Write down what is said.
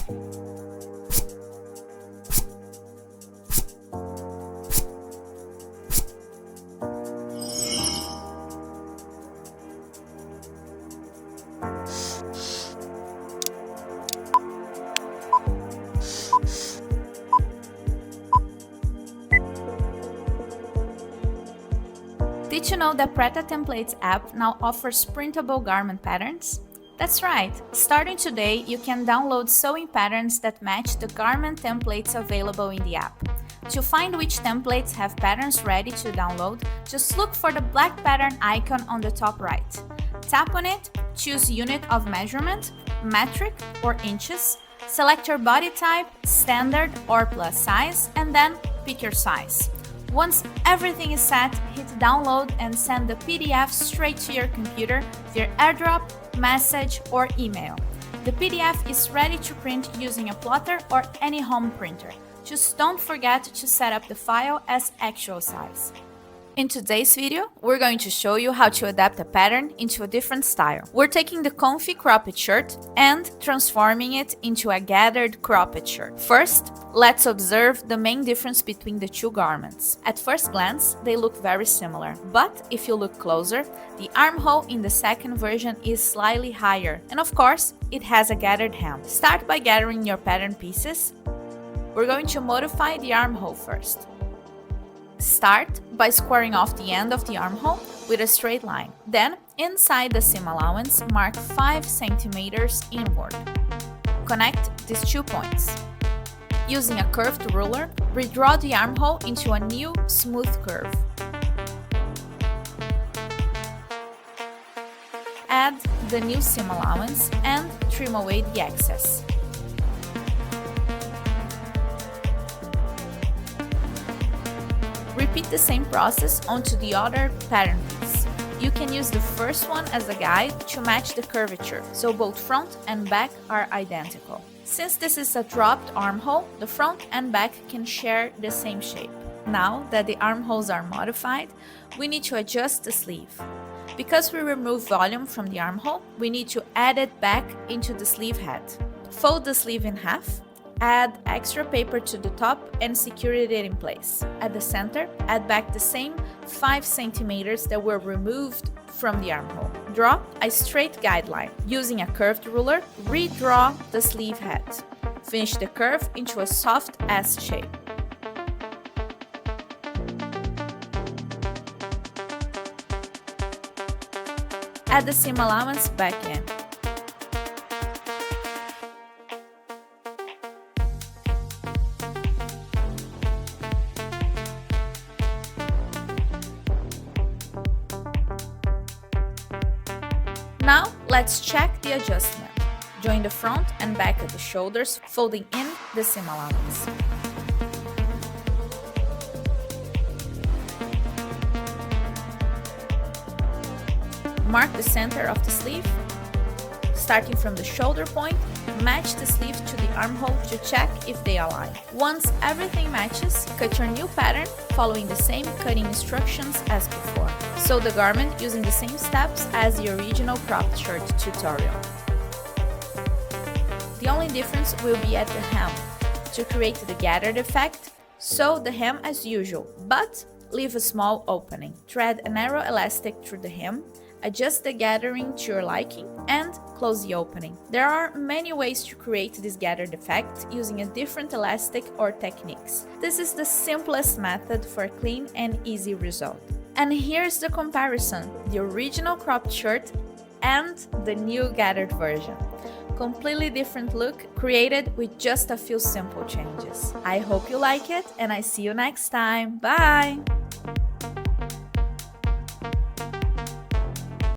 Did you know that Prêt-à-Template app now offers printable garment patterns? That's right! Starting today, you can download sewing patterns that match the garment templates available in the app. To find which templates have patterns ready to download, just look for the black pattern icon on the top right. Tap on it, choose unit of measurement, metric or inches, select your body type, standard or plus size, and then pick your size. Once everything is set, hit download and send the PDF straight to your computer via AirDrop, message, or email. The PDF is ready to print using a plotter or any home printer. Just don't forget to set up the file as actual size. In today's video, we're going to show you how to adapt a pattern into a different style. We're taking the comfy cropped shirt and transforming it into a gathered cropped shirt. First, let's observe the main difference between the two garments. At first glance, they look very similar, but if you look closer, the armhole in the second version is slightly higher, and of course, it has a gathered hem. Start by gathering your pattern pieces. We're going to modify the armhole first. Start by squaring off the end of the armhole with a straight line. Then, inside the seam allowance, mark 5 cm inward. Connect these 2 points. Using a curved ruler, redraw the armhole into a new smooth curve. Add the new seam allowance and trim away the excess. Repeat the same process onto the other pattern piece. You can use the first one as a guide to match the curvature, so both front and back are identical. Since this is a dropped armhole, the front and back can share the same shape. Now that the armholes are modified, we need to adjust the sleeve. Because we remove volume from the armhole, we need to add it back into the sleeve head. Fold the sleeve in half. Add extra paper to the top and secure it in place. At the center, add back the same 5 cm that were removed from the armhole. Draw a straight guideline. Using a curved ruler, redraw the sleeve head. Finish the curve into a soft S shape. Add the seam allowance back in. Now, let's check the adjustment. Join the front and back at the shoulders, folding in the seam allowance. Mark the center of the sleeve. Starting from the shoulder point, match the sleeve to the armhole to check if they align. Once everything matches, cut your new pattern following the same cutting instructions as before. Sew the garment using the same steps as the original cropped shirt tutorial. The only difference will be at the hem. To create the gathered effect, sew the hem as usual, but leave a small opening. Thread a narrow elastic through the hem, adjust the gathering to your liking, and close the opening. There are many ways to create this gathered effect using a different elastic or techniques. This is the simplest method for a clean and easy result. And here's the comparison: the original cropped shirt and the new gathered version. Completely different look, created with just a few simple changes. I hope you like it, and I see you next time. Bye!